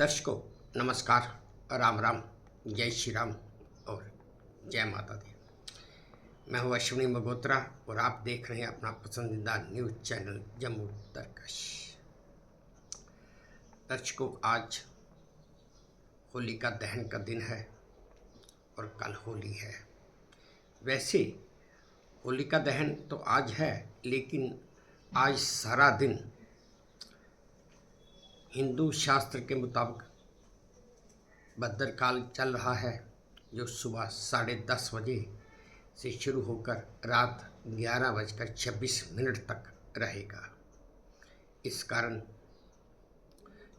दर्शकों नमस्कार, राम राम, जय श्री राम और जय माता दी। मैं हूँ अश्विनी मगोत्रा और आप देख रहे हैं अपना पसंदीदा न्यूज़ चैनल जम्मू तरकश। दर्शकों, आज होलिका दहन का दिन है और कल होली है। वैसे होलिका दहन तो आज है, लेकिन आज सारा दिन हिंदू शास्त्र के मुताबिक भद्रकाल चल रहा है, जो सुबह 10:30 बजे से शुरू होकर रात 11:26 तक रहेगा। इस कारण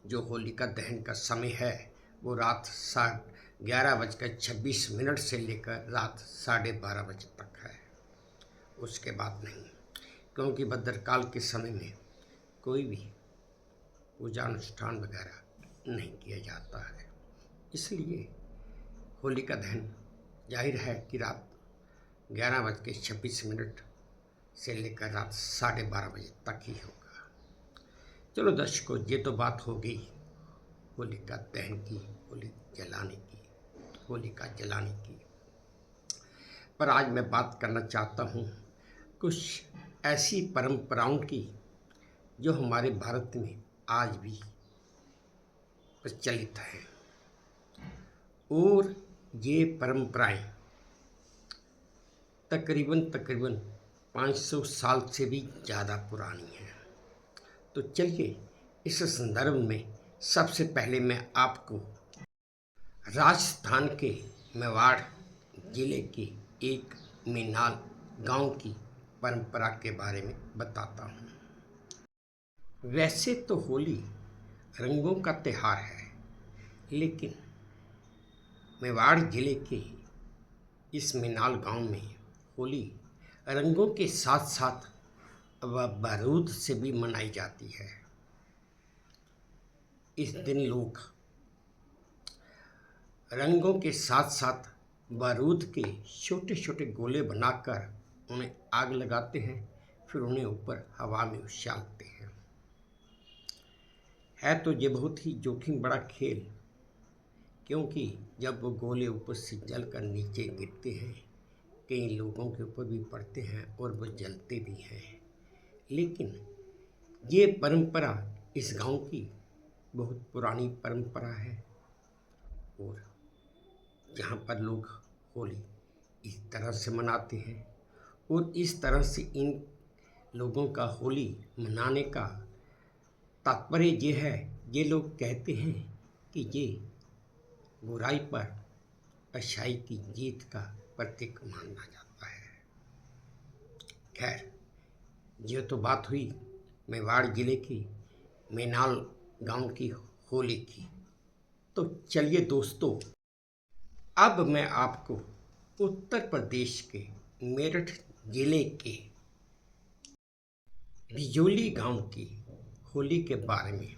जो होलिका दहन का समय है वो रात 11:26 से लेकर रात 12:30 बजे तक है, उसके बाद नहीं, क्योंकि भद्रकाल के समय में कोई भी पूजा अनुष्ठान वगैरह नहीं किया जाता है। इसलिए होलिका दहन जाहिर है कि रात 11:26 से लेकर रात 12:30 बजे तक ही होगा। चलो दर्शकों, ये तो बात हो गई होलिका दहन की, होली जलाने की, होलिका जलाने की। पर आज मैं बात करना चाहता हूँ कुछ ऐसी परंपराओं की जो हमारे भारत में आज भी प्रचलित है, और ये परंपराएं तकरीबन 500 साल से भी ज़्यादा पुरानी हैं। तो चलिए, इस संदर्भ में सबसे पहले मैं आपको राजस्थान के मेवाड़ जिले के एक मेनाल गांव की परंपरा के बारे में बताता हूँ। वैसे तो होली रंगों का त्यौहार है, लेकिन मेवाड़ जिले के इस मेनाल गांव में होली रंगों के साथ साथ बारूद से भी मनाई जाती है। इस दिन लोग रंगों के साथ साथ बारूद के छोटे छोटे गोले बनाकर उन्हें आग लगाते हैं, फिर उन्हें ऊपर हवा में उछालते हैं। है तो ये बहुत ही जोखिम बड़ा खेल, क्योंकि जब वो गोले ऊपर से जलकर नीचे गिरते हैं, कई लोगों के ऊपर भी पड़ते हैं और वो जलते भी हैं। लेकिन ये परंपरा इस गांव की बहुत पुरानी परंपरा है, और यहाँ पर लोग होली इस तरह से मनाते हैं। और इस तरह से इन लोगों का होली मनाने का तात्पर्य ये है, ये लोग कहते हैं कि ये बुराई पर अच्छाई की जीत का प्रतीक माना जाता है। खैर, ये तो बात हुई मेवाड़ जिले की मेनाल गांव की होली की। तो चलिए दोस्तों, अब मैं आपको उत्तर प्रदेश के मेरठ जिले के बिजोली गांव की होली के बारे में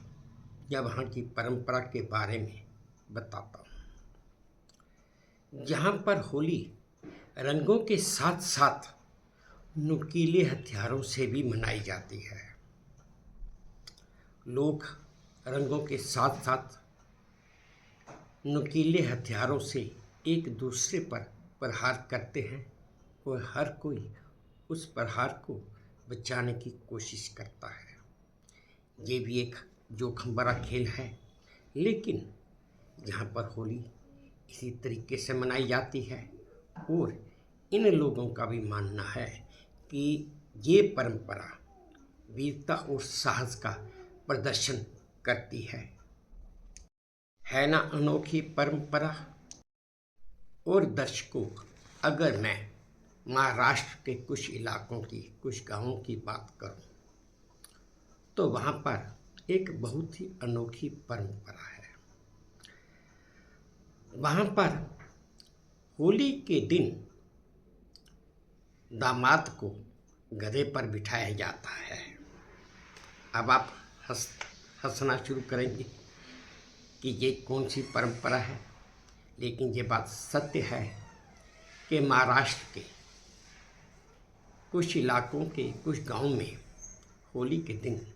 या वहाँ की परंपरा के बारे में बताता हूँ। जहाँ पर होली रंगों के साथ साथ नुकीले हथियारों से भी मनाई जाती है। लोग रंगों के साथ साथ नुकीले हथियारों से एक दूसरे पर प्रहार करते हैं, और हर कोई उस प्रहार को बचाने की कोशिश करता है। ये भी एक जोखिम भरा खेल है, लेकिन यहाँ पर होली इसी तरीके से मनाई जाती है। और इन लोगों का भी मानना है कि ये परंपरा वीरता और साहस का प्रदर्शन करती है ना अनोखी परंपरा। और दर्शकों, अगर मैं महाराष्ट्र के कुछ इलाकों की, कुछ गांवों की बात करूं, तो वहाँ पर एक बहुत ही अनोखी परंपरा है। वहाँ पर होली के दिन दामाद को गधे पर बिठाया जाता है। अब आप हंसना शुरू करेंगे कि ये कौन सी परंपरा है, लेकिन ये बात सत्य है कि महाराष्ट्र के कुछ इलाकों के कुछ गांव में होली के दिन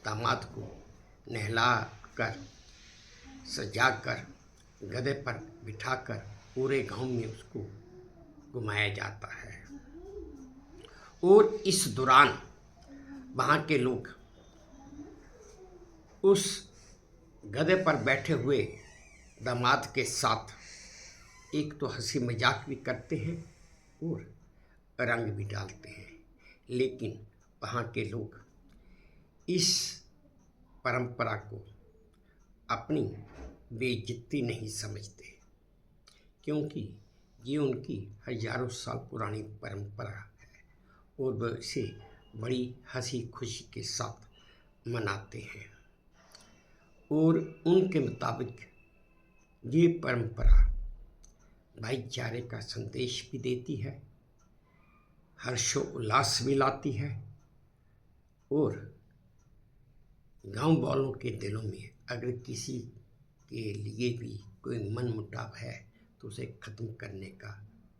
दामाद को नहला कर सजाकर गधे पर बिठाकर पूरे गांव में उसको घुमाया जाता है। और इस दौरान वहाँ के लोग उस गधे पर बैठे हुए दामाद के साथ एक तो हंसी मजाक भी करते हैं और रंग भी डालते हैं। लेकिन वहाँ के लोग इस परंपरा को अपनी बेइज्जती नहीं समझते, क्योंकि ये उनकी हजारों साल पुरानी परंपरा है और वह इसे बड़ी हंसी खुशी के साथ मनाते हैं। और उनके मुताबिक ये परंपरा भाईचारे का संदेश भी देती है, हर्षोल्लास भी लाती है और गांव वालों के दिलों में अगर किसी के लिए भी कोई मनमुटाव है तो उसे ख़त्म करने का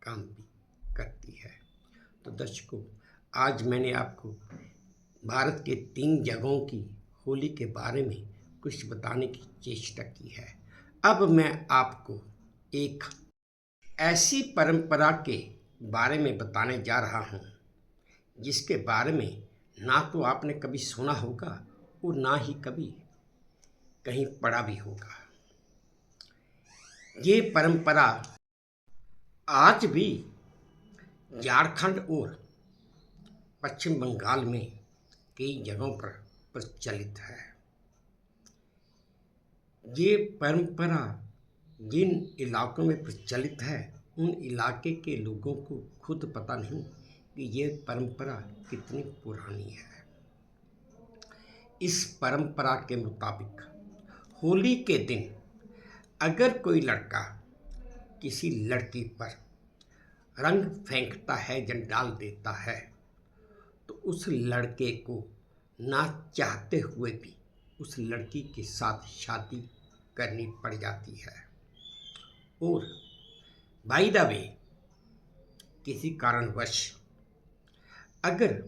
काम भी करती है। तो दर्शकों, आज मैंने आपको भारत के 3 जगहों की होली के बारे में कुछ बताने की चेष्टा की है। अब मैं आपको एक ऐसी परंपरा के बारे में बताने जा रहा हूँ जिसके बारे में ना तो आपने कभी सुना होगा और ना ही कभी कहीं पढ़ा भी होगा। ये परंपरा आज भी झारखंड और पश्चिम बंगाल में कई जगहों पर प्रचलित है। ये परंपरा जिन इलाकों में प्रचलित है उन इलाके के लोगों को खुद पता नहीं कि ये परंपरा कितनी पुरानी है। इस परंपरा के मुताबिक होली के दिन अगर कोई लड़का किसी लड़की पर रंग फेंकता है या डाल देता है तो उस लड़के को ना चाहते हुए भी उस लड़की के साथ शादी करनी पड़ जाती है। और बाय द वे, किसी कारणवश अगर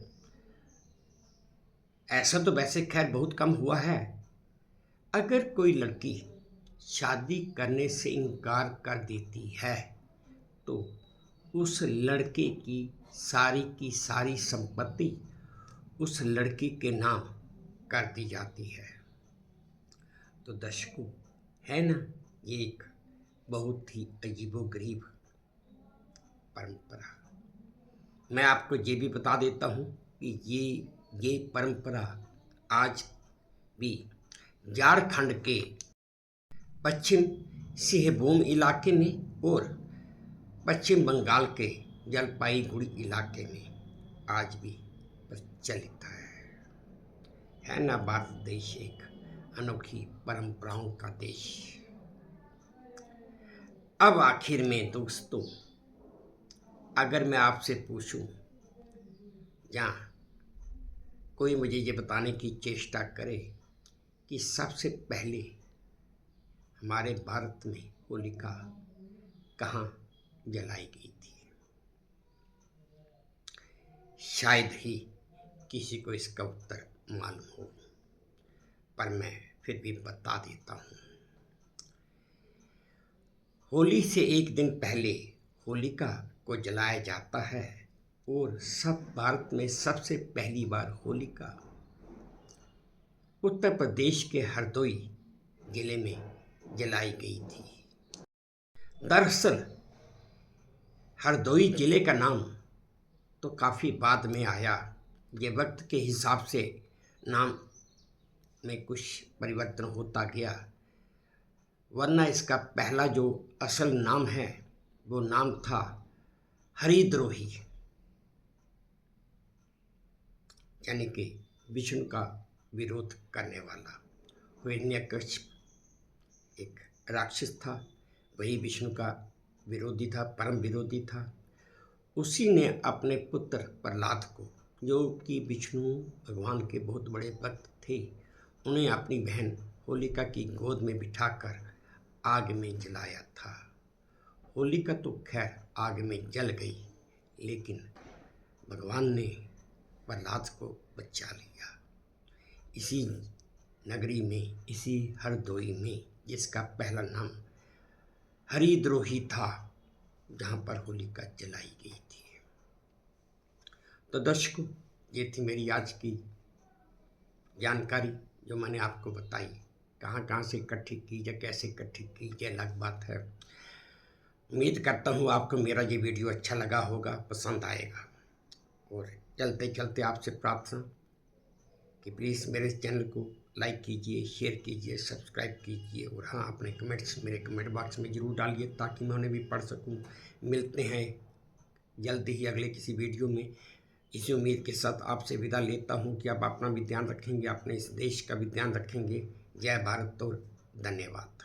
ऐसा तो वैसे खैर बहुत कम हुआ है, अगर कोई लड़की शादी करने से इनकार कर देती है तो उस लड़के की सारी संपत्ति उस लड़की के नाम कर दी जाती है। तो दर्शकों, है ना ये एक बहुत ही अजीबोगरीब परंपरा। मैं आपको ये भी बता देता हूँ कि ये परंपरा आज भी झारखंड के पश्चिम सिंहभूम इलाके में और पश्चिम बंगाल के जलपाईगुड़ी इलाके में आज भी प्रचलित है ना भारत देश एक अनोखी परंपराओं का देश। अब आखिर में दोस्तों, अगर मैं आपसे पूछूं या कोई मुझे ये बताने की चेष्टा करे कि सबसे पहले हमारे भारत में होलिका कहाँ जलाई गई थी, शायद ही किसी को इसका उत्तर मालूम हो, पर मैं फिर भी बता देता हूँ। होली से एक दिन पहले होलिका को जलाया जाता है और सब भारत में सबसे पहली बार होलिका उत्तर प्रदेश के हरदोई जिले में जलाई गई थी। दरअसल हरदोई जिले का नाम तो काफ़ी बाद में आया, ये वक्त के हिसाब से नाम में कुछ परिवर्तन होता गया, वरना इसका पहला जो असल नाम है वो नाम था हरिद्रोही, यानी कि विष्णु का विरोध करने वाला। हिरण्यकश्यप एक राक्षस था, वही विष्णु का विरोधी था, परम विरोधी था। उसी ने अपने पुत्र प्रहलाद को, जो कि विष्णु भगवान के बहुत बड़े भक्त थे, उन्हें अपनी बहन होलिका की गोद में बिठाकर आग में जलाया था। होलिका तो खैर आग में जल गई, लेकिन भगवान ने प्रहलाद को बचा लिया। इसी नगरी में, इसी हरदोई में जिसका पहला नाम हरिद्रोही था, जहाँ पर होलिका जलाई गई थी। तो दर्शकों, ये थी मेरी आज की जानकारी जो मैंने आपको बताई। कहाँ कहाँ से इकट्ठी की या कैसे इकट्ठी की, ये अलग बात है। उम्मीद करता हूँ आपको मेरा ये वीडियो अच्छा लगा होगा, पसंद आएगा। और चलते चलते आपसे प्रार्थना कि प्लीज़ मेरे चैनल को लाइक कीजिए, शेयर कीजिए, सब्सक्राइब कीजिए। और हाँ, अपने कमेंट्स मेरे कमेंट बॉक्स में ज़रूर डालिए ताकि मैं उन्हें भी पढ़ सकूं। मिलते हैं जल्दी ही अगले किसी वीडियो में। इसी उम्मीद के साथ आपसे विदा लेता हूं कि आप अपना भी ध्यान रखेंगे, अपने इस देश का भी ध्यान रखेंगे। जय भारत और धन्यवाद।